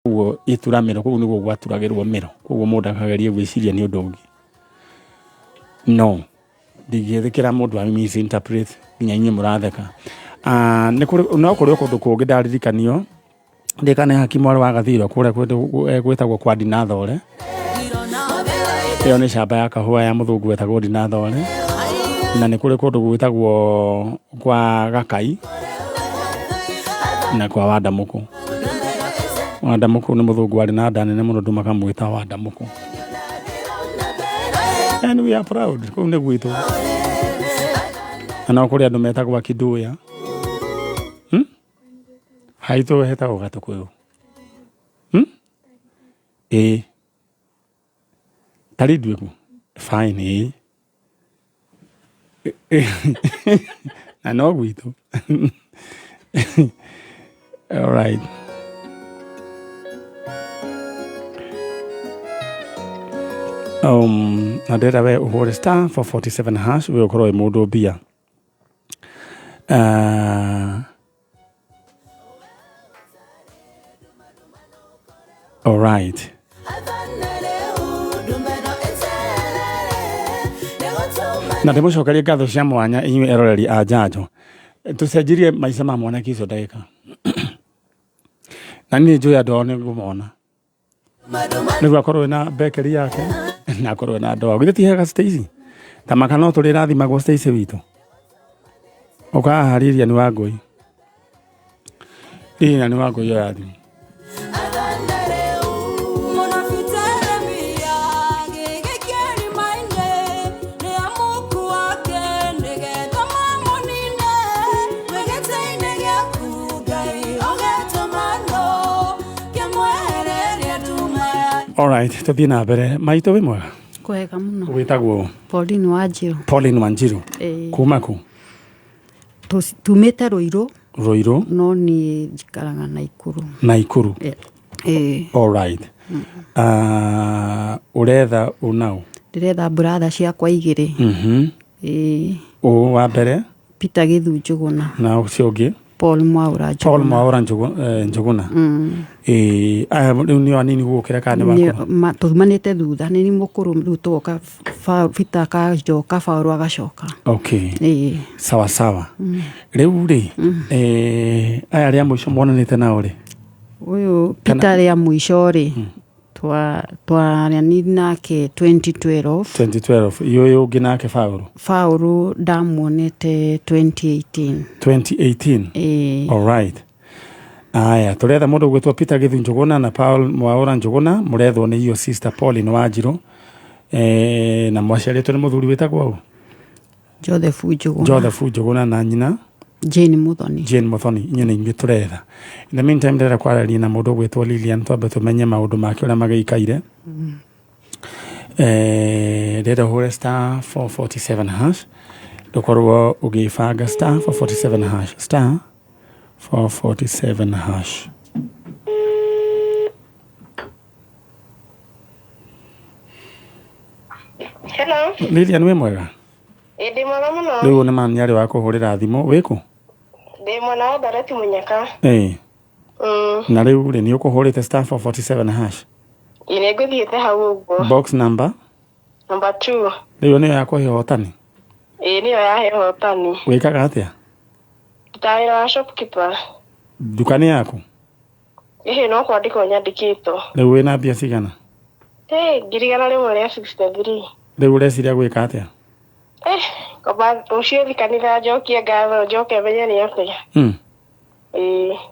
Koguo itura mero koguo niguo gwaturagirwo mero koguo mundu akageria gwiciria ni undu ungi no ndigithikira mundu a misinterpret nginya inye muratheka ni kuri no kuri kundu kungi ndaririkanio ndikane hakimu wale wa Gathiro kuria gwetagwo kwa Dinathore iyo ni shamba ya kahua ya muthungu wetagwo Dinathore na ni kuri kundu gwetagwo kwa Gakai na kwa Wandamuku. Wandamuku ni muthungu wari na nda nene muno makamwita Wandamuku. And we are proud kune gwitu ana kuri andu metagwo Kiduya haito hetagwo Gatukuyu taridweku fine ano gwitu. All right. Na ndera we uhore star for 47 hash we ukoro imudu bia. All right. Na demo shokaria gatho cia mwanya inyu eroreri a Njanjo. Tucenjirie maica ma mwana kiso ndagika. Na ni njoya andu ni ngumona. Niguo akorwo na bakery yake na akorwo na ndoa githitihaga Stacy tamaka no turi rathimagwo Stacy witu ukahariria ni Wangui ina ni Wangui yo yathi All right, tuthie na mbere maito we mwega kwega muno witagwo Pauline Wanjiru. Pauline Wanjiru kuma ku tumite Ruiru no ni njikaraga Naikuru. All right. Uretha unau ndiretha brother ciakwa igiri wa mbere Peter Githu Njuguna na ucio ungi Paul Mwaura Njuguna riu ni anini gukira kana bako tumanite thutha ni mukuru riu tuoka Peter ka joka Fauru agacoka. Okay. Sawa riu ri aya ria mwisho monanite nao ri uyu Peter ria mwisho ri twarani nake 2012 iyo ungi nake Fauru ndamuonete 2018. All right. Aya turetha mundu gwetwa Peter Githu Njuguna na Paul Mwaura Njuguna murethwo ni iyo sister Pauline Wanjiru na mwaciaritwo ni muthuri witagwo Joseph Njuguna na nyina Jane Muthoni nyene ingi turetha. In the meantime ndera kwararia na mundu gwetwa Lilian twambe tumenye maundu make uria magaikaire. Ndera hore star 447 hash ndukorwo ugifanga star 447 hash star 447 hash. Hello. Lilian we mwega? Ndi mwega muno. Riu ni manyari wa kuhurira thimu wiku? Ndi mwana wa Darati Munyaka. Na riu ri ni ukuhurite star 447 hash. Ine nguthiite hau uguo. Box number 2. Riu ni yakwa hotani? Niyo ya hotani. Wikaga atia? Ndawira wa shopkeeper. Dukani yaku? No kwandika nyandikito. Riu wina mbia cigana? Ngirigana rimwe ria 63. Riu ureciria gwika atia? Kaba ucio thikanira njokie ngatho njoke menye ni atia.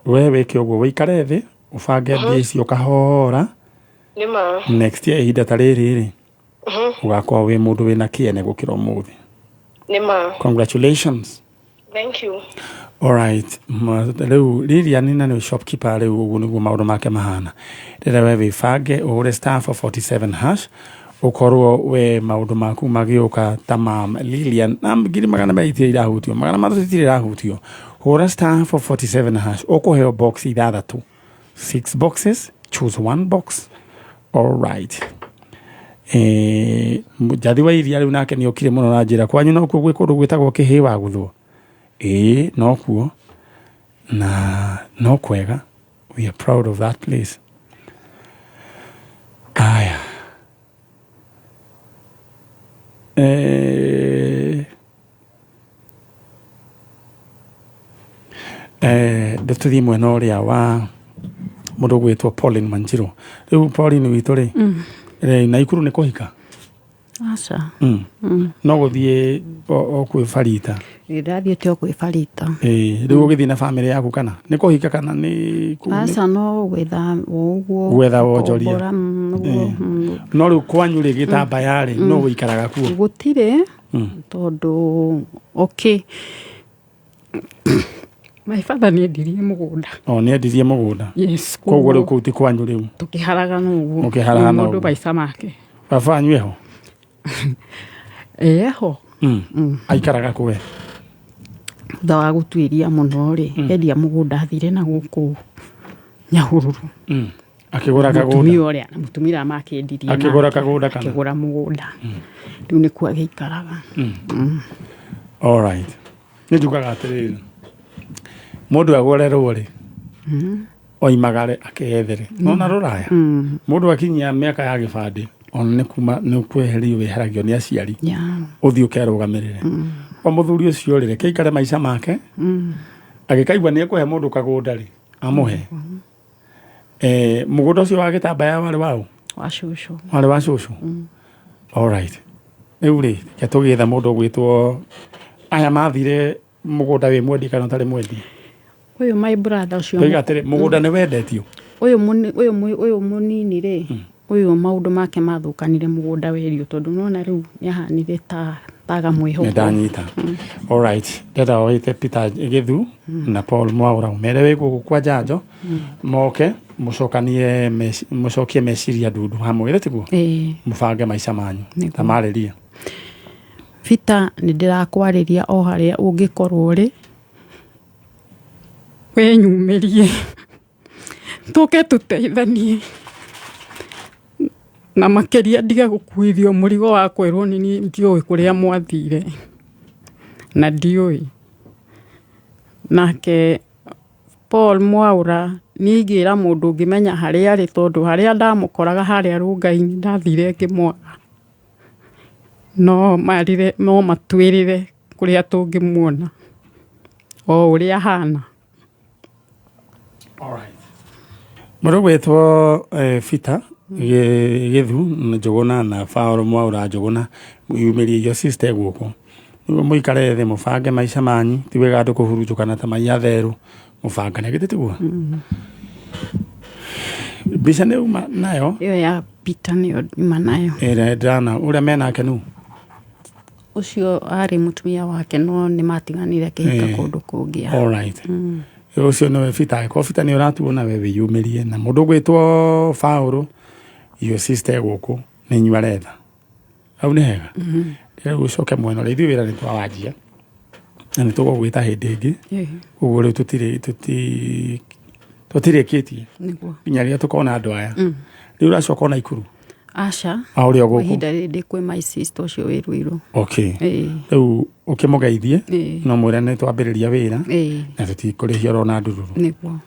We wike uguo wikare thi ubange mbia icio kahora. Nima. Next year ihinda ta riri ri ugakorwo wi mundu wina kiene gukira umuthi. Nima. Congratulations. Thank you. All right. Riu Lilian na ni shopkeeper riu uguo niguo maundu make mahana. Rira we wibange uhure star 447 hash ukorwo we maundu maku magiuka tamam. Lilian na ngiri magana maiti irahutio magana matiri irahutio hura star 447 hash ukuheo box ithathatu 6 boxes, choose one box. All right. Jathi wa iria riu nake ni okire muno na njira kwanyu no kuo gwikundu gwitagwo Kihiwa guthwo no kuo na no kwega. We are proud of that place. Ndĩtũthiĩ mwena ũrĩa wa mũndũ gwĩtwo Pauline Manjiro. Rĩu Pauline witũ rĩ, Naikuru nĩ kũhika? Aca. No gũthiĩ o kwĩbarita? Ndathiĩte o kwĩbarita. Rĩu ũgĩthiĩ na bamĩrĩ yaku kana nĩ kũhika kana nĩ? Aca no gwetha ũguo. Gwetha wonjoria. No rĩu kwanyu rĩ Gĩtambaya rĩ no gũikaraga kuo? Gũtirĩ tondũ my father nĩendirie mũgũnda. Nĩendirie mũgũnda. Yes. Koguo rĩu kũu ti kwanyu rĩu? Tũkĩharagana ũguo. Mũkĩharagana ũguo. Mũndũ maica make. Baba wanyu eho? Eho. Aikaraga kũwe? Thutha wa gũtuĩria mũno rĩ, endia mũgũnda athire na gũkũ Nyahururu. Akĩgũra kagũnda? Mũtumia ũrĩa na mũtumia makĩendirie. Akĩgũra kagũnda kana? Akĩgũra mũgũnda. Rĩu nĩkuo agĩikaraga. All right. Nĩ njugaga atĩrĩrĩ, mũndũ agũrerwo rĩ oimagare akeyethere. Nona rũraya mũndũ akinyia mĩaka ya gĩbandĩ ona nĩ kweherio weheragio nĩ aciari ũthiĩ ũkerũgamĩrĩre. O mũthuri ũcio rĩ reke aikare maica make, agĩkaigua nĩ ekũhe mũndũ kagũnda rĩ amũhe. Mũgũnda ũcio wa Gĩtambaya warĩ waũ? Wa cũcũ. Warĩ wa cũcũ? All right. Rĩu rĩ reke tũgĩetha mũndũ gwĩtwo aya mathire mũgũnda wĩ mwendi kana ũtarĩ mwendi? Ũyũ my brother ũcio. Oiga atĩrĩ mũgũnda nĩ wendetio? Ũyũ mũnini rĩ, ũyũ maũndũ make mathũkanire mũgũnda werio tondũ nona rĩu nĩahanire taga mwĩhoko. Nĩndanyita. All right. Ndĩrenda oite Peter Githu na Paul Mwaũra mere wĩ gũkũ kwa Njanjo moke mũcokie meciria ndundu hamwe ĩrĩ tiguo? Mũbange maica manyu ta marĩria. Peter nĩndĩrakwarĩria o harĩa ũngĩkorwo ũrĩ, wenyumĩrie tũke tũteithanie na makĩria ndiga gũkuithio mũrigo wa kwĩrwo nĩ niĩ ndiũĩ kũrĩa mwathire na ndiũĩ. Nake Paul Mwaũra nĩingĩra mũndũ ũngĩmenya harĩa arĩ tondũ harĩa ndamũkoraga harĩa rũnga-inĩ ndathire ngĩmwaga. No matwĩrĩre kũrĩa tũngĩmuona o ũrĩa ahana. Mũndũ gwĩtwo Peter Githu Njũgũna na Paul Mwaũra Njũgũna yumĩrie irio sister gũkũ. Nĩguo mũikare thĩ mũbange maica manyu, ti wega andũ kũhurunjũkana ta maiya therũ, mũbangane githĩ tiguo? Mbica nĩ uma nayo? Ĩyo ya Peter nĩyo uma nayo. Ndĩrana ũrĩa menake nũ? Ũcio arĩ mũtumia wake no nĩ matiganire kĩhika kũndũ kũngĩ. All right. Ũcio nĩwe Peter. Ko Peter nĩ ũratuona we wĩyumĩrie na mũndũ gwĩtwo Paul iyo sister gũkũ nĩ inyuĩ aretha. Hau nĩ hega. Rĩu ũcoke mwena ũrĩa ithuĩ wĩra nĩ twawanjia na nĩ tũgũgwĩta hĩndĩ ĩngĩ. Ũguo rĩu tũtirĩkĩtie nginya rĩrĩa tũkona andũ aya. Rĩu ũracoka ona Ikuru? Aca. Ũrĩa gũkũ? Ihinda rĩrĩ kwĩ my sister ũcio wĩ Ruiru. Okay. Rĩu ũkĩmũgeithie no mwĩre nĩ twambĩrĩria wĩra na tũtikũrĩhia ona ndururu. Nĩguo.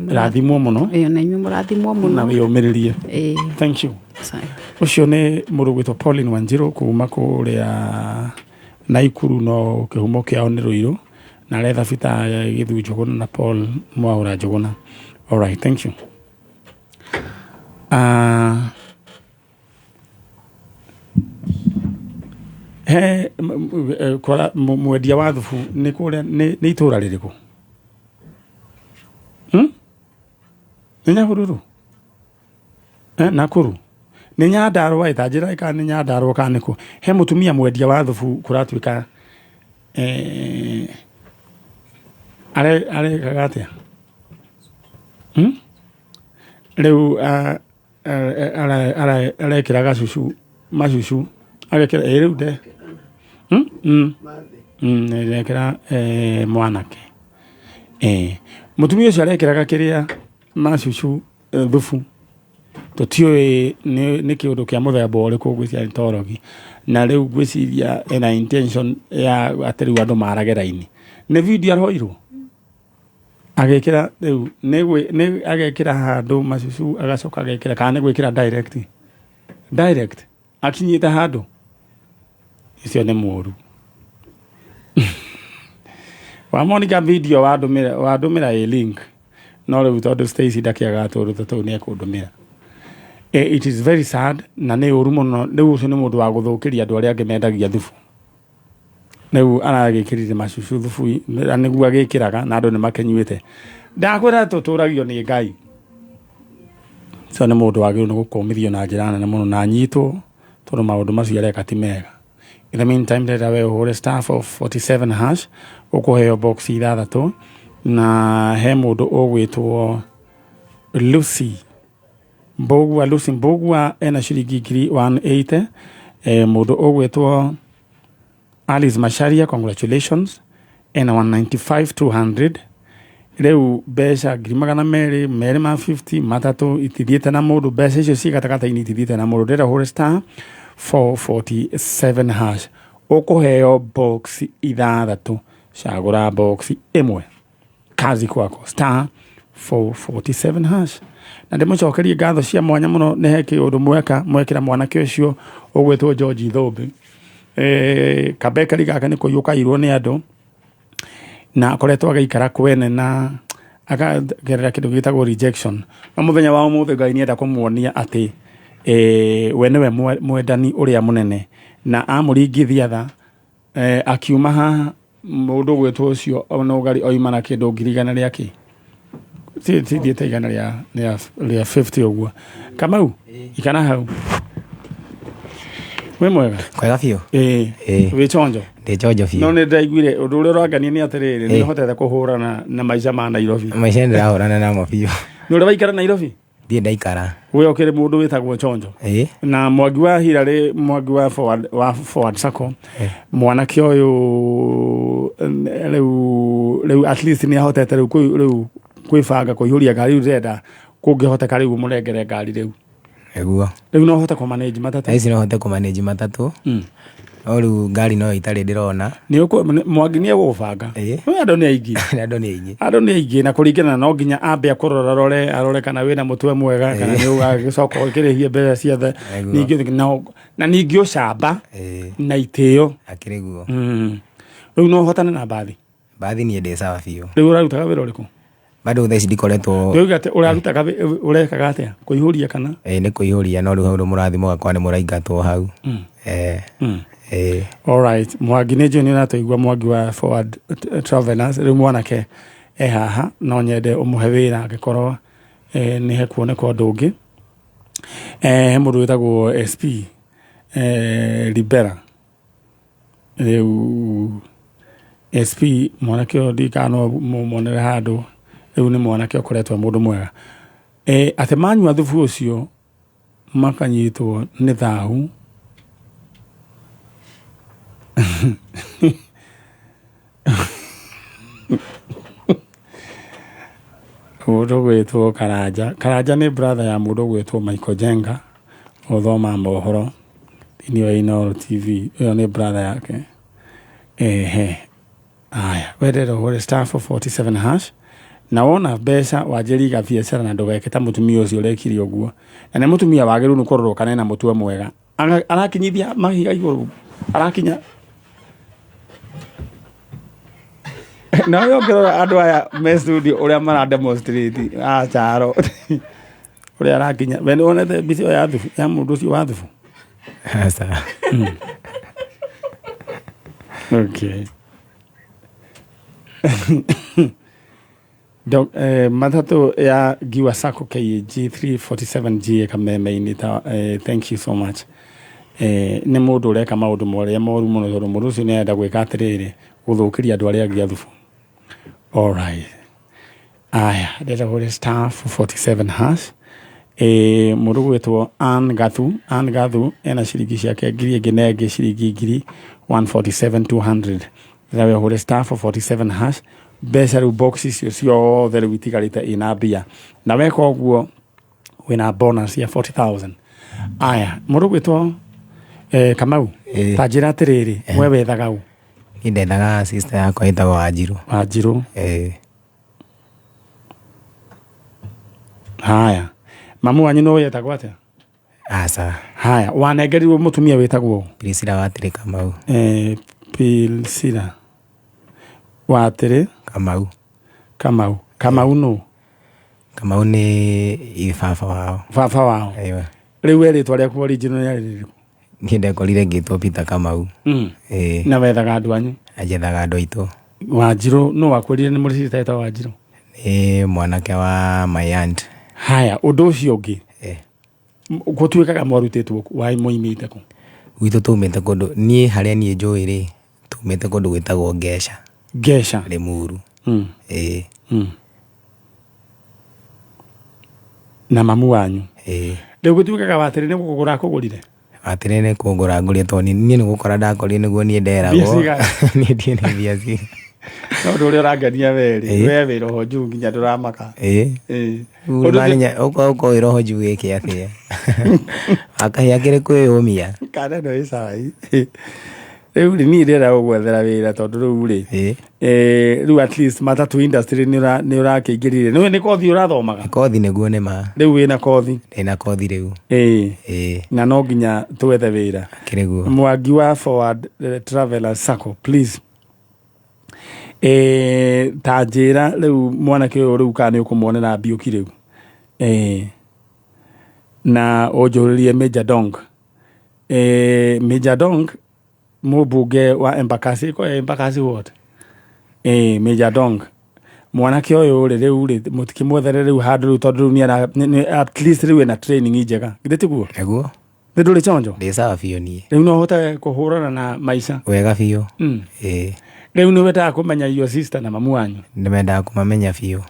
Rathimwo mũno. Na inyuĩ mũrathimwo mũno. Na wĩyũmĩrĩrie. Thank you. Ũcio nĩ mũndũ gwĩtwo Pauline Wanjiru kuma kũrĩa Naikuru no kĩhumo kĩao nĩ Ruiru na aretha Peter Githu Njũgũna na Paul Mwaũra Njũgũna. All right, thank you. Kwa mwendia wa thubu nĩ kũrĩa nĩ itũra rĩrĩkũ? Nĩ Nyahururu? Nakuru? Nĩ Nyandarũa itanjĩra kana nĩ Nyandarũa kana nĩkũ? He mũtumia mwendia wa thubu kũratuĩka arekaga atĩa? Rĩu arekĩra gacucu macucu agekĩra rĩu nde arekĩra mwanake mũtumia ũcio arekĩraga kĩrĩa macucu thubu tũtiũĩ nĩ kĩũndũ kĩa mũthemba ũrĩkũ gwĩciria torogi na rĩu gwĩciria ena intention ya atĩ rĩu andũ marage raini nĩ video aroirwo agekĩra rĩu nĩ agekĩra handũ macucu agacoka agekĩra kana nĩ gwĩkĩra direct akinyĩte handũ icio nĩ mũru wamonika video wadũmĩra a link no rĩu tondũ Stacy ndakĩaga tũrũtũ tũu nĩ ekũndũmĩra. It is very sad na nĩ ũru mũno. Rĩu ũcio nĩ mũndũ wa gũthũkĩria andũ arĩa angĩ mendagia thubu. Rĩu aragĩkĩrire macucu thubu nĩguo agĩkĩraga na andũ nĩ makĩnyuĩte. Ndakwĩra tũtũragio nĩ Ngai. So nĩ mũndũ wagĩrĩirwo nĩ gũkũmithio na njĩra nene mũno na anyitwo tondũ maũndũ macio areka ti mega. In the meantime, rĩrĩa we ũhũre star 447# ũkũheo box 6 na he mũndũ ũgwĩtwo Lucy Mbogua ena ciringi 180. Mũndũ ũgwĩtwo Alice Macharia, congratulations, ena 195,200. Rĩu mbeca 250 matatũ itithiĩte na mũndũ. Mbeca icio ci gatagatĩ-inĩ itithiĩte na mũndũ. Rĩrĩa ũhũre star 447# ũkũheo box 6. Cagũra box ĩmwe. Kazi kwako star 447#. Na ndĩmũcokerie ngatho cia mwanya mũno nĩ heke ũndũ mwekĩra mwanake ũcio ũgwĩtwo George Thũmbĩ. Kabekari gaka nĩ kũiyũkairwo nĩ andũ na akoretwo agĩikara kwene na akagerera kĩndũ gĩtagwo rejection. Na mũthenya wa ũmũthĩ Ngai nĩenda kũmuonia atĩ we nĩwe mwendani ũrĩa mũnene na amũringithia tha. Akiuma haha mũndũ ũgwĩtwo ũcio ona ũgari oima na kĩndũ 100 rĩake. Thiĩte 100 rĩa 50 ũguo. Kamau ikana hau. We mwega? Kwega biũ. Wĩ chonjo? Ndĩ chonjo biũ. No nĩ ndaiguire ũndũ ũrĩa ũrangania nĩ atĩrĩrĩ nĩ hotete kũhũrana na maica ma Nairobi. Maica ndĩrahũrana namo biũ. Nĩ ũrĩ waikara Nairobi? Ndiĩ ndaikara. We ũkĩrĩ mũndũ wĩtagwo Chonjo. Na Mwangi wa Hillary, Mwangi wa Forward Sacco. Mwanake ũyũ rĩu at least nĩ ahotete rĩu kwĩbanga kũihũria ngari rĩu kũngĩhoteka rĩu mũrengere ngari rĩu. Eguo. Rĩu no hote kũmanage matatũ. Ici no hote kũmanage matatũ. No rĩu ngari no itarĩ ndĩrona. Mwangi nĩ egũbanga. Andũ nĩ aingĩ. Andũ nĩ aingĩ na kũringana no nginya ambe akũrora arore kana wĩna mũtwe mwega kana nĩ ũgagĩcoka ũkĩrĩhie mbeca ciothe. Na ningĩ ũcamba na itĩo. Akĩrĩ guo. Rĩu no hotane na mbathi. Mbathi niĩ ndĩ sawa biũ. Rĩu ũrarutaga wĩra ũrĩkũ? Bado thaa ici ndikoretwo. Rĩu ũrarutaga ũrekaga atĩa? Kũihũria kana? Nĩ kũihũria no rĩu hau mũrathimo gakwa nĩ mũraingatwo hau. All right. Mwangi nĩ njũĩ nĩũratũigua Mwangi wa Forward Travelers. Rĩu mwanake haha no nyende ũmũhe wĩra angĩkorwo nĩ hekuoneka ũndũ ũngĩ. He mũndũ wĩtagwo SP Libera. Rĩu SP mwanake ũyũ ndikano mũmonere handũ. Rĩu nĩ mwanake ũkoretwo mũndũ mwega. Atĩ manyua thubu ũcio makanyitwo nĩ thahu. Mũndũ gwĩtwo Karanja nĩ brother ya mũndũ gwĩtwo Michael Jenga ũthoma mohoro thĩinĩ wa Inooro TV. Ũyũ nĩ brother yake. Aya wendere ũhũre star 447#. Na wona mbeca wanjĩrie biacara na ndũgeke ta mũtumia ũcio ũrekire ũguo. Na nĩ mũtumia wagĩrĩirwo nĩ kũrorwo kana ena mũtwe mwega. Arakinyithia mahiga igũrũ. Arakinya na yongera andũ aya me studio ũrĩa mara demonstrate charo ũrĩa arakinya. We nĩwonete mbica ya thubu ya mũndũ ũcio wa thubu? Sawa. Okay. Matatũ ya Giwa Sacco KAG 347G kameme-inĩ ta thank you so much. Nĩ mũndũ ũreka maũndũ marĩa moru mũno tondũ mũndũ ũcio nĩenda gwĩka atĩrĩrĩ gũthũkĩria andũ arĩa angĩ a thubu. All right. Aya ndĩrenda hũre star 447#. Mũndũ gwĩtwo Ann Gathu ena ciringi ciake ngiri ĩngĩ na ĩngĩ ciringi ngiri 147,200. Rĩrĩa we hũre star 447#. Mbeca rĩu box icio ciothe rĩu itigarĩte ina mbia. Na weka ũguo wĩna bonus ya 40,000. Aya mũndũ gwĩtwo Kamau ta njĩra atĩrĩrĩ we wethaga ũ? Ndethaga sister yakwa ĩtagwo Wanjirũ. Haya mamu wanyu no yetagwo atĩa? Asa. Haya, wanengerirwo mutumia witagwo Priscilla Watiri Kamau. Priscilla Watiri Kamau. Kamau no. Kamau ni baba wao. Baba wao. Aiwa. Riu eritwa rĩaku original rĩrĩ. Niĩ ndekorire ngĩtwo Peter Kamau. Na wethaga andũ anyu. Ajethaga andũ aitũ. Wanjiru no wakwĩrire nĩ mũrĩcita etwa Wanjiru. Mwanake wa my aunt. Haya, ũndũ ũcio ũngĩ. Gũtuĩkaga mwarutĩtwo wai mũimĩte kũ? Gwitũ tumĩte kũndũ niĩ harĩa niĩ njũĩ rĩ tumĩte kũndũ gwĩtagwo Ngesha. Limuru. Na mamu wanyu. Rĩu gũtuĩkaga Watĩrĩ nĩ kũgũra kũgũrire? Watĩrĩ nĩ kũgũra ngũrire tondũ niĩ nĩ gũkora ndakorire nĩguo niĩ nderagwo. Niĩ ndiĩ nĩ mbia cigana. No ũndũ ũrĩa ũrangenia we wĩ roho njuu nginya ndũramaka. Ũrũmanya ũko roho njuu gĩkĩ atĩa. Akahĩa kĩrĩ kwĩyũmia. Kana no ĩcai. Rĩu niĩ ndĩrenda gũgwethera wĩra tondũ rĩu rĩ rĩu at least matatu industry nĩ ũrakĩingĩrire. Nĩ kothi ũrathomaga? Kothi nĩguo nĩ ma. Rĩu wĩna kothi? Ndĩna kothi rĩu. Na no nginya twethe wĩra. Kĩrĩguo. Mwangi wa Forward Travelers Sacco please. Ta njĩra rĩu mwanake ũyũ rĩu kana nĩ ũkũmuonera mbiũki rĩu. Na ũnjũrĩrie Major Dong. Major Dong mũmbunge wa Embakasi ward. Major Dong mwanake ũyũ rĩu mũtikĩmwethere rĩu handũ rĩu tondũ rĩu nĩ at least rĩu ena training njega. Githĩ tiguo? Eguo. Nĩ ndũrĩ chonjo? Ndĩ sawa biũ niĩ. Rĩu no ũhote kũhũrana na maica? Wega biũ. Rĩu nĩ wendaga kũmenya your sister na mamu wanyu? Nĩmendaga kũmamenya biũ.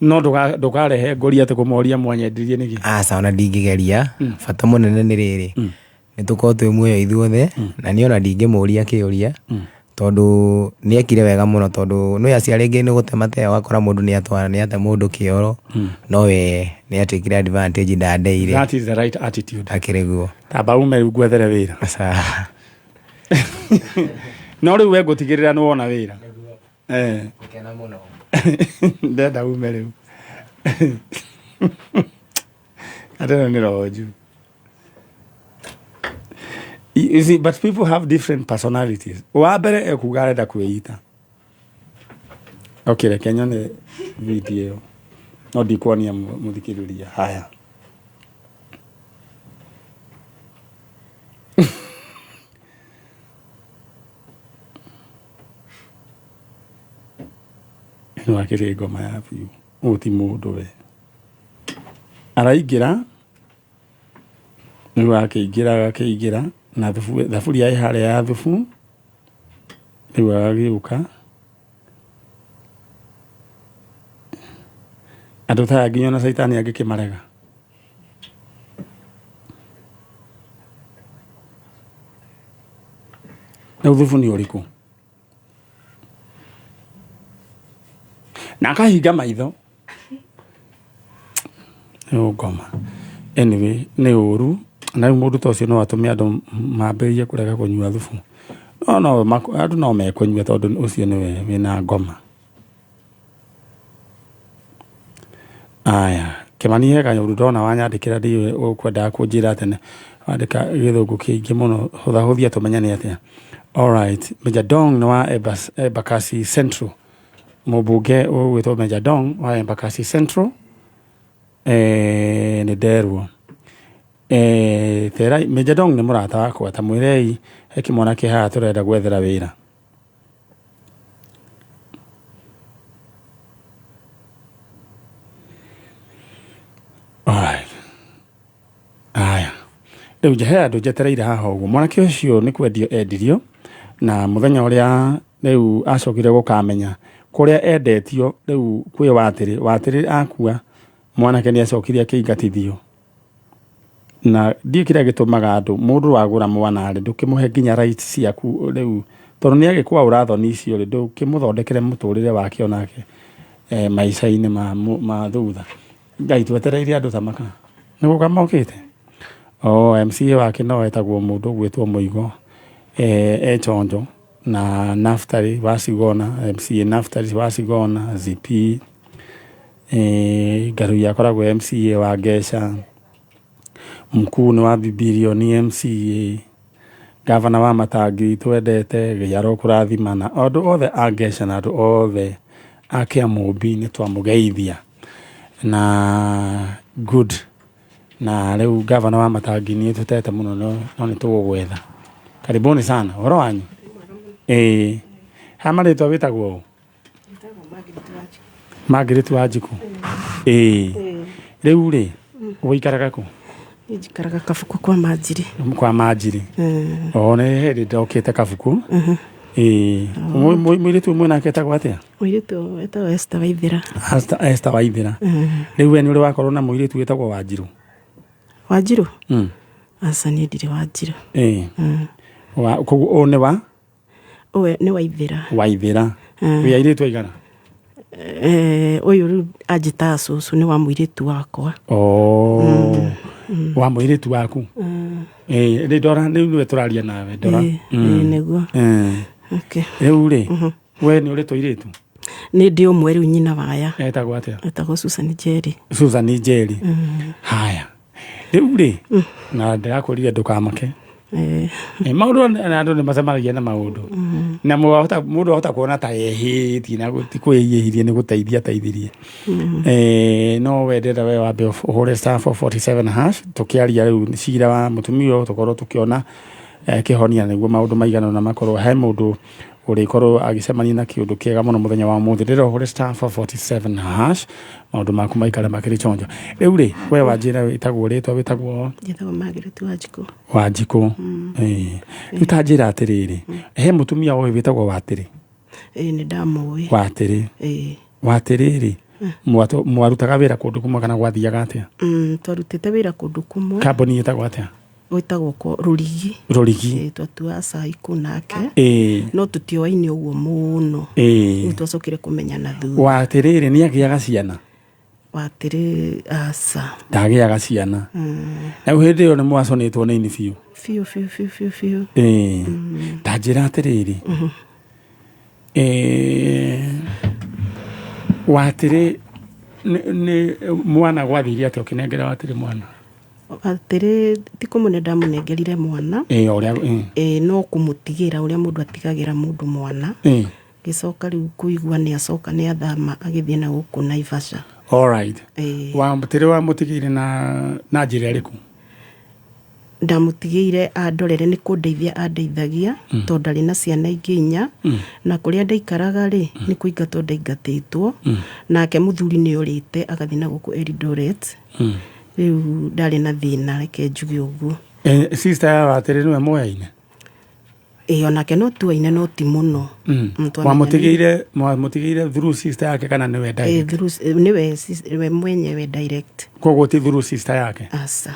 No ndũkarehe ngũria atĩ kũmoria mwanyendirie nĩkĩ? Aca ona ndingĩgeria. Bata mũnene nĩ rĩrĩ. Nĩ tũkorwo twĩ muoyo ithuothe na niĩ ona ndingĩmũria kĩũria tondũ nĩ ekire wega mũno tondũ nĩ aciarĩ ngĩ nĩ gũtematea wakora mũndũ nĩ ate mũndũ kĩoro no we nĩ atuĩkire advantage ndandeire. That is the right attitude. Akĩrĩguo. Tamba ume ngwethere wĩra. No rĩu we ngũtigĩrĩra nĩ wona wĩra. Gũkena mũno. Ndenda ume rĩu. Atena nĩ roho njuu. You see, but people have different personalities. Wabere ekuga arenda kwĩita. Okay, reke nyone video. No ndikuonia mũthikĩrĩria. Haya. Ĩno akĩrĩ ngoma ya biũ. Ũyũ ti mũndũ we. Araingĩra. Rĩu akĩingĩra na thaburia ĩ harĩa ya thubu. Rĩu agagĩũka. Andũ ta nginya na caitani angĩkĩmarega. Na thubu nĩ ũrĩkũ? Na akahinga maitho. Nĩ ngoma. Anyway, nĩ ũru. Na mũndũ ta ũcio no atũme andũ mambĩrĩrie kũrega kũnyua thubu. No andũ no mekũnyua tondũ ũcio nĩwe wĩna ngoma. Aya, Kĩmani he kanyũndũ ndona wanyandĩkĩra ndiũĩ ũkwendaga kũnjĩra tene. Wandĩka gĩthũngũ kĩingĩ mũno hũthahũthia tũmenya nĩ atĩa. Alright, Major Dong nĩ wa Embakasi Central. Mũmbunge ũgwĩtwo Major Dong wa Embakasi Central. Nĩ nderwo. Tera Major Dong nĩ mũrata wakwa ta mwĩrei he kĩmwanake haha tũrenda gwethera wĩra. Alright. Aya. Rĩu he andũ njetereire haha ũguo. Mwanake ũcio nĩ kwendio endirio na mũthenya ũrĩa rĩu acokire gũkamenya kũrĩa endetio rĩu kwĩ Watĩrĩ akua mwanake nĩ acokire akĩingatithio. Na ndiĩ kĩrĩa gĩtũmaga andũ mũndũ wagũra mwana rĩ ndũkĩmũhe nginya rights ciaku rĩu tondũ nĩ agĩkũa ũrathoni icio rĩ ndũkĩmũthondekere mũtũrĩre wake onake maica-inĩ ma thutha. Ngai twetereire andũ ta maka nĩ gũkamokĩte. MCA wake no etagwo mũndũ gwĩtwo Mũigo chonjo na Naftali wa Sigona, MCA Naftali wa Sigona, ZP Garũi akoragwo MCA wa Ngesha. mkuu ni wa Bibirio ni MCA gavana wa Matangi twendete Gĩaro kũrathimana andũ othe angeca na andũ othe ake Mũmbi nĩ twamũgeithia na good na rĩu gavana wa Matangi nĩ tutete mũno no nĩ tũgũgwetha karibuni sana horo wanyu ha marĩtwa wĩtagwo Margaret Wanjiku rĩu rĩ ũikaraga kũ njikaraga Kabuku kwa Manjiri one hĩndĩ ndokĩte Kabuku mũirĩtu ũmwe nake etagwo atĩa mũirĩtu etagwo Esther Waithĩra rĩu we nĩ ũrĩ wakorwo na mũirĩtu wĩtagwo Wanjiru aca niĩ ndirĩ Wanjiru koguo nĩ wa nĩ Waithĩra wĩ airĩtu aigana ũyũ rĩu anjĩtaga cũcũ nĩ wa mũirĩtu wakwa wa mũirĩtu waku ndora nĩwe tũraria nawe ndora nĩguo rĩu rĩ we nĩ ũrĩ tũirĩtu nĩ ndĩ ũmwe rĩu nyina waya etagwo atĩa etagwo Susan Njeri haya rĩu rĩ na ndĩrakũrire ndũkamake maũndũ andũ nĩ macemanagia na maũndũ na mũndũ ahota kuona ta ehĩtie na kwĩyĩhirie nĩ gũteithia no wendera we wambe ũhũre *447# tũkĩaria rĩu cira wa mũtumia ũyũ tũkorwo tũkĩona kĩhonia nĩguo maũndũ maigana na makorwo he mũndũ ũrĩkorwo agĩcemania na kĩũndũ kĩega mũno mũthenya wa mũthĩ rĩrĩa ũhũre *447# maũndũ maku maikare makĩrĩ chonjo rĩu rĩ we Wanjĩra wĩtagwo wĩtagwo Margaret Wanjiku rĩu ta njĩra atĩrĩrĩ he mũtumia ũyũ wĩtagwo Watĩrĩ nĩ ndamũĩ Watĩrĩ rĩ mwarutaga wĩra kũndũ kũmwe kana gwathiaga atĩa twarutĩte wĩra kũndũ kũmwe kambuni ĩtagwo atĩa gwĩtagwo Rũrigi twatuaga cai kũ nake no tũtioaine ũguo mũno rĩu twacokire kũmenyana thutha Watĩrĩ nĩ agĩaga ciana Watĩrĩ aca ndagĩaga ciana na hĩndĩ ĩyo nĩ mwaconĩtwo nĩ ini biũ ta njĩra atĩrĩrĩ Watĩrĩ nĩ mwana gwathire atĩa ũkĩnengera Watĩrĩ mwana Watĩrĩ ti kũmũne ndamũnengerire mwana no kũmũtigĩra ũrĩa mũndũ atigagĩra mũndũ mwana gĩcoka rĩu kũigua nĩ acoka nĩ athama agĩthiĩ na gũkũ Naivasha Watĩrĩ wamũtigĩire na njĩra ĩrĩkũ ndamũtigĩire andorere nĩ kũndeithia andeithagia tondũ ndarĩ na ciana ingĩ 4 na kũrĩa ndaikaraga rĩ nĩ kũingatwo ndaingatĩtwo nake mũthuri nĩ orĩte agathiĩ na gũkũ Eldoret rĩu ndarĩ na thĩna reke njuge ũguo sister ya Watĩrĩ nĩwe muoyaine onake no tuaine no ti mũno mwamũtigĩire through sister yake kana nĩwe direct nĩwe mwenyewe direct koguo ti through sister yake aca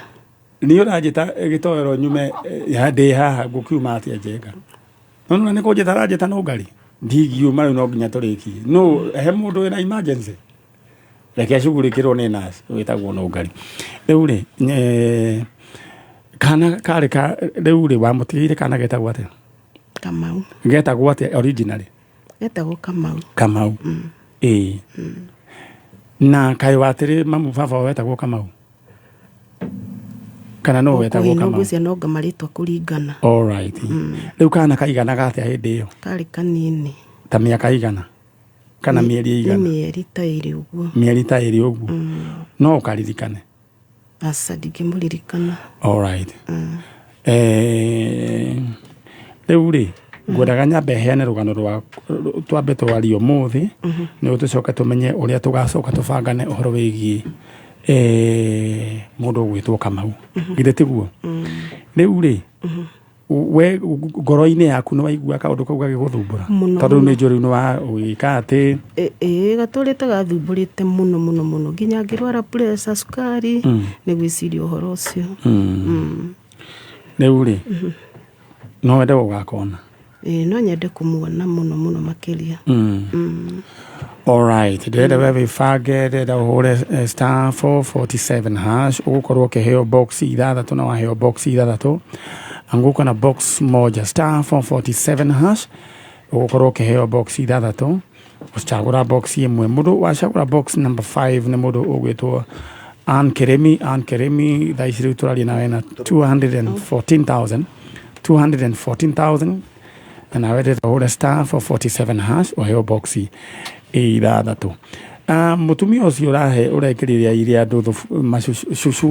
nĩ ũranjĩta gĩtoero nyume ndĩ haha ngũkiuma atĩa njenga no nĩ kũnjĩta ranjĩta no ngari ndingiuma rĩu no nginya tũrĩkie no he mũndũ wĩna emergency reke acugurĩkĩrwo nĩ nurse wĩtagwo no ngari rĩu rĩ kana karĩ rĩu rĩ wamũtigĩire kana getagwo atĩa Kamau getagwo atĩa originally getagwo Kamau na kaĩ Watĩrĩ mamu baba wetagwo Kamau kana no wetagwo Kamau ngwĩcia no ngamarĩtwa kũringana rĩu kana kaiganaga atĩa hĩndĩ ĩyo karĩ kanini ta mĩaka igana kana mĩeri igana mĩeri ta ĩrĩ ũguo no ũkaririkane aca ndingĩmũririkana rĩu rĩ ngwendaga nyambe heane rũgano rwa twambe twarie ũmũthĩ nĩguo tũcoke tũmenye ũrĩa tũgacoka tũbangane ũhoro wĩgiĩ mũndũ ũgwĩtwo Kamau githĩ tiguo rĩu rĩ we ngoro-inĩ yaku nĩ waigua kaũndũ kau gagĩgũthumbũra tondũ nĩ njũĩ rĩu nĩ wagĩka atĩ gatũrĩte gathumbũrĩte mũno nginya ngĩrwara pressure cukari nĩ gwĩciria ũhoro ũcio rĩu rĩ no wende gũgakona no nyende kũmuona mũno makĩria ndĩrenda we wĩbange ndĩrenda ũhũre *447# ũgũkorwo ũkĩheo box 6 na waheo box 6 angũka na box moja *447# ũgũkorwo ũkĩheo box 6 ũcagũra box ĩmwe mũndũ wacagũra box number 5 nĩ mũndũ ũgwĩtwo Ann Keremi thaa ici rĩu tũraria nawe na 214,000 na nawe ndĩrenda ũhũre star 447 hash ũheo boxi ithathatũ. Mũtumia ũcio ũrekĩrĩria iria andũ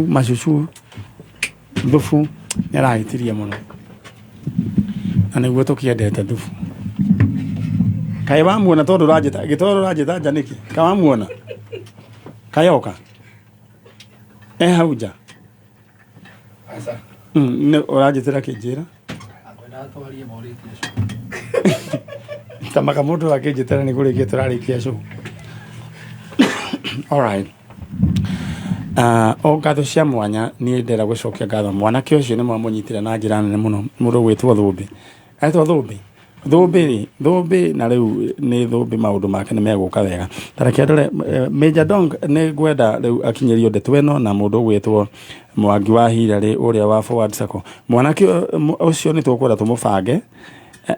macucu thubu nĩ arahĩtirie mũno na nĩguo tũkĩendete thubu. Kaĩ wamuona tondũ ũranjĩta nja nĩkĩ? Kaĩ wamuona? Kayoka hau nja ũranjĩtĩra kĩnjĩra tamaga mũndũ akĩnjĩtĩra nĩ kũrĩkia tũrarĩkia show. Alright. O ngatho cia mwanya niĩ ndĩrenda gũcokia ngatho mwanake ũcio nĩ mwamũnyitire na njĩra nene mũno, mũndũ gwĩtwo Thũmbĩ. Etwo Thũmbĩ na rĩu nĩ Thũmbĩ maũndũ make nĩ megũka wega. Tareke ndore Major Dong nĩ ngwenda rĩu akinyĩrio ndeto ĩno na mũndũ gwĩtwo Mwangi wa Hirarĩ ũrĩa wa Forward Sacco. Mwanake ũcio nĩ tũkwenda tũmũbange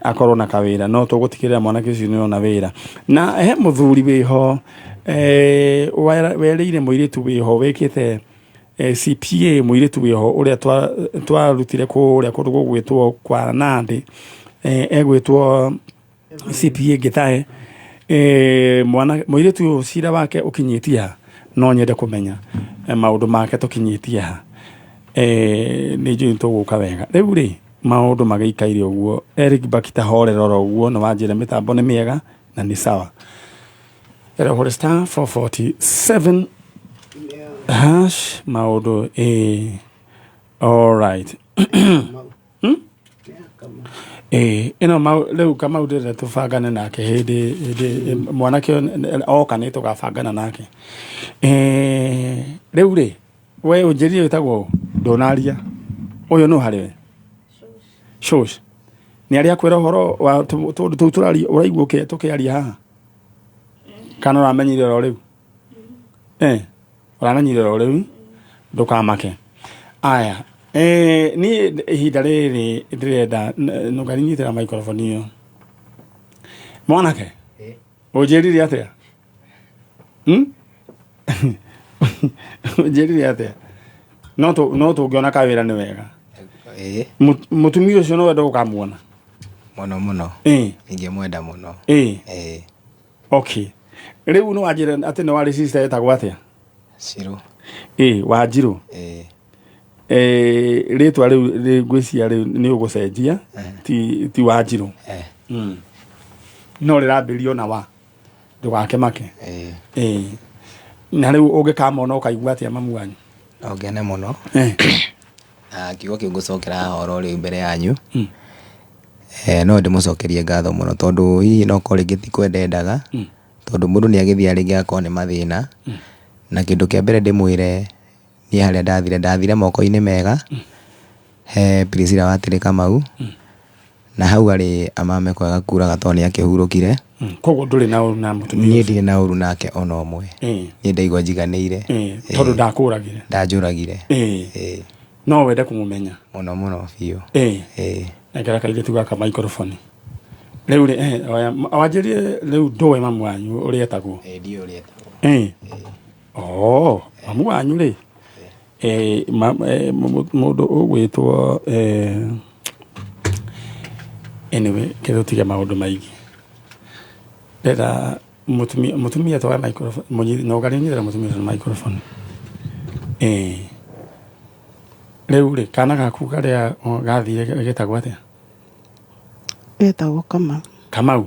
akorwo na kawĩra, no tũgũtigĩrĩra mwanake ũcio nĩ ona wĩra. Na he mũthuri wĩho werĩire mũirĩtu wĩho wĩkĩte CPA mũirĩtu wĩho ũrĩa twarutire kũrĩa kũndũ gũgwĩtwo kwa Nandĩ, egwĩtwo CPA Gĩthae. Mũirĩtu ũyũ cira wake ũkinyĩtie ha, no nyende kũmenya maũndũ make tũkinyĩtie ha. Nĩ njũĩ tũgũka wega. Rĩu rĩ maũndũ magĩikaire ũguo, Eric Bakita horera ũguo na wanjĩra mĩtambo nĩ mĩega na nĩ sawa. Hore star 447 hash maũndũ alright. Ino rĩu Kamau ndĩrenda tũbangane nake hĩndĩ mwanake oka nĩ tũgabangana nake. Rĩu rĩ we ũnjĩrire wĩtagwo ndonaria ũyũ no harĩ we shows nĩ arĩa kwĩra ũhoro wa tũndũ tũu tũraria ũraigua tũkĩaria haha kana ũramenyire oro rĩu? Ũramenyire oro rĩu ndũkamake. Aya niĩ ihinda rĩrĩ ndĩrenda nũngarinyitĩra microphone ĩyo mwanake ũnjĩrire atĩa? Ũnjĩrire atĩa? No tũngĩona kawĩra nĩ wega. Mũtumia ũcio no wenda gũkamuona mũno ingĩmwenda mũno. Okay, rĩu nĩ wanjĩra atĩ nĩ warĩ sister etagwo atĩa? Shiro. Wanjirũ. Rĩtwa rĩu ngwĩcia rĩu nĩ ũgũcenjia ti Wanjirũ. No rĩrambĩrio na wa ndũgakemake. Na rĩu ũngĩkamona ũkaigua atĩa mamu wanyu? Ngene mũno. Kiugo kĩu ngũcokera horo rĩu mbere yanyu. No ndĩmũcokerie ngatho mũno tondũ hihi no korwo rĩngĩ ti kwendendaga tondũ mũndũ nĩ agĩthiĩ rĩngĩ akorwo nĩ mathĩna, na kĩndũ kĩa mbere ndĩmwĩre niĩ harĩa ndathire moko-inĩ mega he Priscilla Watĩrĩ Kamau, na hau arĩ amame kwega kuraga tondũ nĩ akĩhurũkire. Koguo ndũrĩ na ũru na mũtumia? Niĩ ndirĩ na ũru nake ona ũmwe. Niĩ ndaigua njiganĩire tondũ ndakũragire? Ndanjũragire. No wende kũmũmenya? Mũno biũ. Ekera kairĩtu gaka microphone rĩu rĩ wanjĩrie rĩu ndũĩ mamu wanyu ũrĩa etagwo? Ndiũ ũrĩa etagwo. Mamu wanyu rĩ mũndũ ũgwĩtwo anyway kĩrũtige maũndũ maingĩ. Ndĩrenda mũtumia twae microphone no ngarinyitĩra mũtumia ũcio microphone. Rĩu rĩ kana gaku karĩa gathire getagwo atĩa? Getagwo Kamau. Kamau?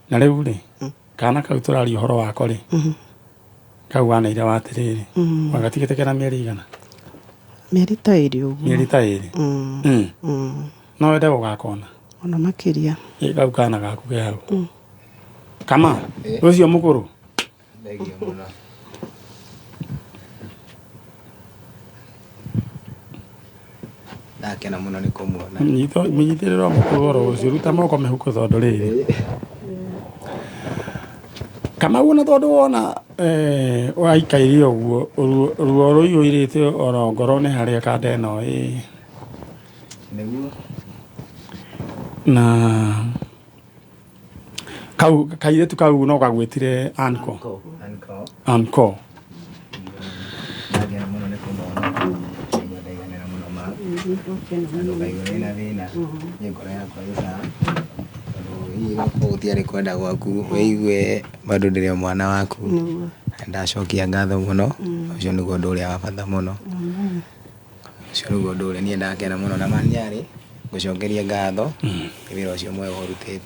Na rĩu rĩ kana kau tũraria ũhoro wako rĩ kau wanaire Watĩrĩrĩ wagatigĩte kena mĩeri igana? Mĩeri ta ĩrĩ ũguo. Mĩeri ta ĩrĩ? No wende gũgakona? Ona makĩria. Kau kana gaku ke hau Kama ũcio mũkũrũ? Thengio mũno. Ndakena mũno nĩ kũmuona. Mũnyitĩrĩrwo mũkũrũ oro ũcio ruta moko mĩhuko tondũ rĩrĩ Kamau na tondũ wona waikaire ũguo ruo rũiyũirĩte oro ngoro nĩ harĩa kanda ĩno nĩguo na kairĩtu kau no gagwĩtire Anko. kumona ndaiganira muno ma ndaiganira na thina ni ngoro yakwa isa gutiarä kwenda gwaku wĩigue bado ndĩrĩ mwana waku ndacokia ngatho mũno ũcio nĩguo ũndũ ũrĩa wa bata mũno ũcio nĩguo ũndũ ũrĩa niĩ ndakena mũno na maniarĩ ngũcokeria ngatho wĩra ũcio mwega ũrutĩte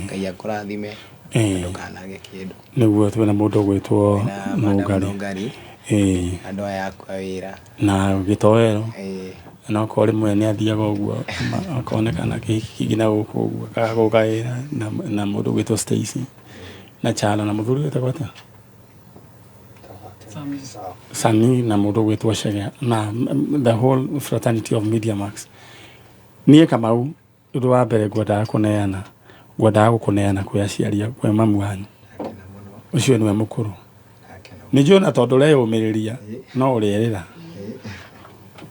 Ngai akũrathime ndũkanage kĩndũ nĩguo twĩna mũndũ ũgwĩtwo Mũngari andũ aya akwa wĩra na gĩtoero na ko rimwe ni athiaga ũguo akonekana kĩgina gũkũ ũguo gũkaĩra na mũndũ gwĩtwo Stacy na Chala na mũthuri wĩtagwo atĩa Sami na mũndũ gwĩtwo Shega na the whole fraternity of Media Max. Niĩ Kamau ũndũ wa mbere ngwendaga gũkũneana kwĩ aciari kwĩ mamu wanyu ũcio nĩwe mũkũrũ nĩ njũĩ tondũ ũreyũmĩrĩria no ũrĩerĩra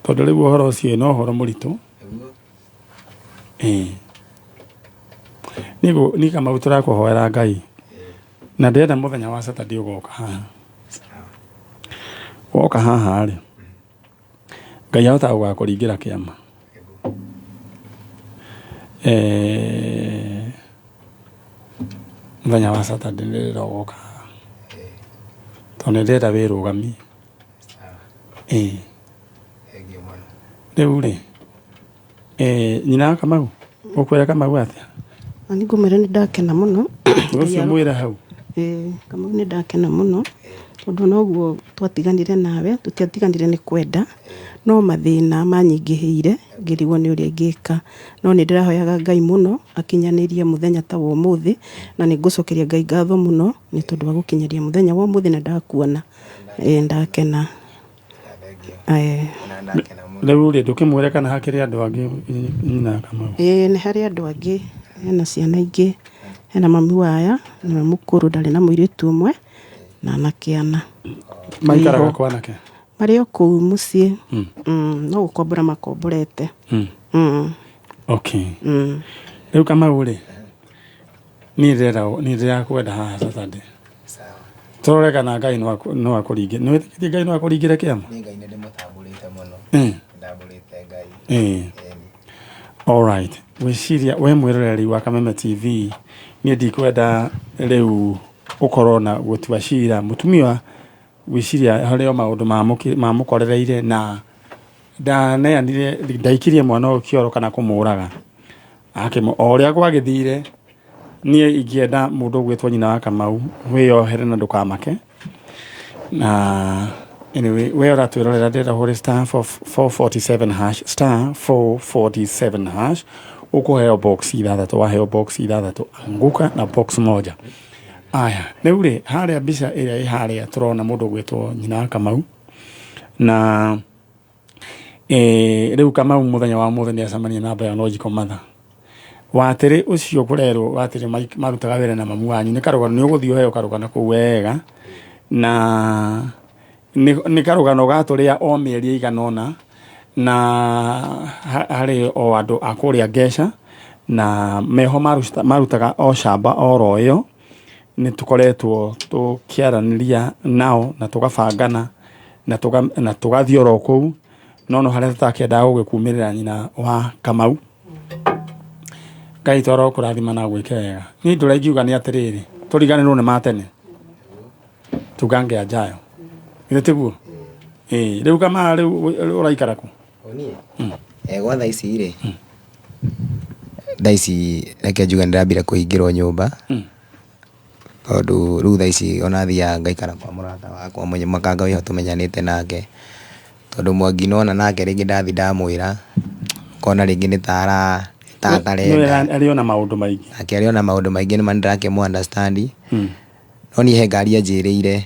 tondũ rĩu ũhoro ũcio no ũhoro mũritũ nĩ Kamau tũrakũhoera Ngai na ndĩrenda mũthenya wa Saturday ũgoka haha woka haha rĩ Ngai ahotaga gũgakũringĩra kĩama mũthenya wa Saturday nĩrĩra ũgoka tondũ ndĩrenda wĩrũgamie rĩu rĩ nyina Kamau ũkwĩra Kamau atĩa ani ngũmwĩra nĩ ndakena mũno ũcio mwĩra hau Kamau nĩ ndakena mũno tondũ noguo twatiganire nawe tũtiatiganire nĩ kwenda no mathĩna manyingĩhĩire ngĩrigwo nĩ ũrĩa ngĩka no nĩ ndĩrahoyaga Ngai mũno akinyanĩrie mũthenya ta wa ũmũthĩ na nĩ ngũcokeria Ngai ngatho mũno nĩ tondũ wa gũkinyanĩria mũthenya wa ũmũthĩ na ndakuona ndakena rĩu rĩ ndũkĩmwĩre kana hakĩrĩ andũ angĩ nyina Kamau nĩ harĩ andũ angĩ hena ciana ingĩ hena mami waya nĩwe mũkũrũ ndarĩ na mũirĩtu ũmwe na anake maikaraga kwa anake marĩ o kũu mũciĩ no gũkombora makomborete okay rĩu Kamau rĩ niĩ ndĩrenda kwenda haha Saturday tũrore kana Ngai no akũringĩre nĩ wĩtĩkĩtie Ngai no akũringĩre kĩama nĩ Ngai nĩ ndĩmũtambũrĩte mũno ndambũrĩte Ngai alright wĩciria we mwĩroreri wa Kameme TV niĩ ndikwenda rĩu ũkorwo na gũtua cira mũtumia wĩciria harĩ o maũndũ mamũkorereire na ndaneanire ndaikirie mwana ũyũ kĩoro kana kũmũraga o ũrĩa gwagĩthire niĩ ingĩenda mũndũ ũgwĩtwo nyina wa Kamau wĩyohere na ndũkamake na anyway we ũratwĩrorera ndĩrenda hũre *447# ũkũheo box ithathatũ waheo box ithathatũ anguka na box moja aya rĩu rĩ harĩa mbica ĩrĩa ĩ harĩa tũrona mũndũ ũgwĩtwo nyina wa Kamau na rĩu Kamau mũthenya wa mũthenya nĩ acemania na biological mother watĩrĩ ũcio kũrerwo watĩrĩ marutaga wĩra na mamu wanyu nĩ karũgano nĩ ũgũthiĩ ũheo karũgano kũu wega na nĩ karũgano gatũrĩa o mĩeri ĩigana ũna na harĩ o andũ a kũrĩa Ngeca na meho marutaga o camba oro ĩyo nĩ tũkoretwo tũkĩaranĩria nao na tũgabangana na tũgathiĩ oro kũu no harĩa tũtakĩendaga gũgĩkumĩrĩra nyina wa Kamau Ngai toro kũrathima na gwĩke wega niĩ ndũraingiuga nĩ atĩrĩrĩ tũriganĩrwo nĩ matene tugange ajayo ile tiguo rĩu kama rĩu ũraikara kũ gwa thaa ici rĩ thaa ici reke njuga ndĩrambire kũhingĩrwo nyũmba tondũ rĩu thaa ici ona thiaga ngaikara kwa mũrata wakwa makanga wĩho tũmenyanĩte nake tondũ Mwangi nona nake rĩngĩ ndathi ndamwĩra kona rĩngĩ nĩ tatarenda arĩ ona maũndũ maingĩ akĩarĩ ona maũndũ maingĩ nĩ mandĩrakĩmũ understand no niĩ he ngari anjĩrĩire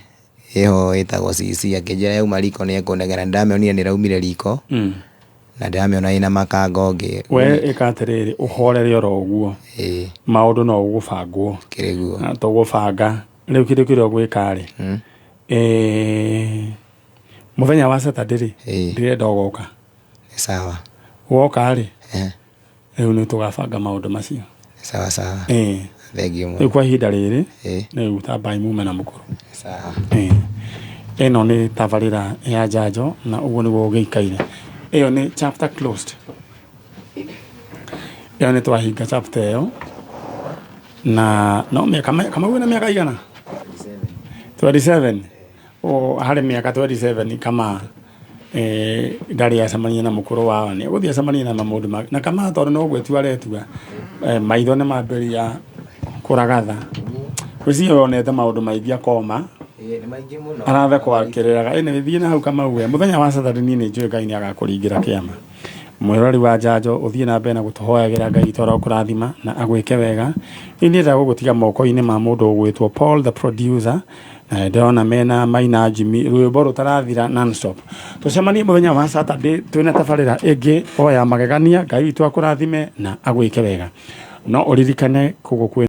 ĩho ĩtagwo CC akĩnjĩra yauma riko nĩ ekũnegera ndamĩonire nĩ raumire riko na ndamĩona ĩna makanga ũngĩ we ĩkaatĩrĩrĩ ũhorere oro ũguo maũndũ no ũgũbangwo kĩrĩguo na tũgũbanga rĩu kĩndũ kĩrĩa ũgwĩka rĩ mũthenya wa Saturday rĩ ndĩrenda ũgoka sawa woka rĩ rĩu nĩ tũgabanga maũndũ macio sawa thengiũ mũno kwa ihinda rĩrĩ rĩu tambai mume na mũkũrũ sawa eno ni tabarira ya njanjo na uguo niguo giikaire iyo ni chapter closed iyo ni twahinga chapter iyo na no kama wina miaka igana 27 o hari miaka 27 kama ndari acemania na mukuru wao ni guthii acemania na mamundu na kama tondu no gwetua aretua maitho ni mamberia kuragatha gwiciria onete maundu maingi akoma arathekwo akiriraga ni thii na hau kama uwe muthenya wa Saturday ni njui Ngai ni agakuringira kiama mwirori wa njanjo uthii na mbere na gutuhoyagira Ngai toro kurathima na agwike wega ini nda gugutiga moko-ini ma mundu ugwitwo Paul the producer ndona mena Maina Jimmy rwimbo rutarathira non-stop tucemanie muthenya wa Saturday twina tabarira ingi oya magegania Ngai witũ akurathime na agwike wega no uririkane kugukwĩ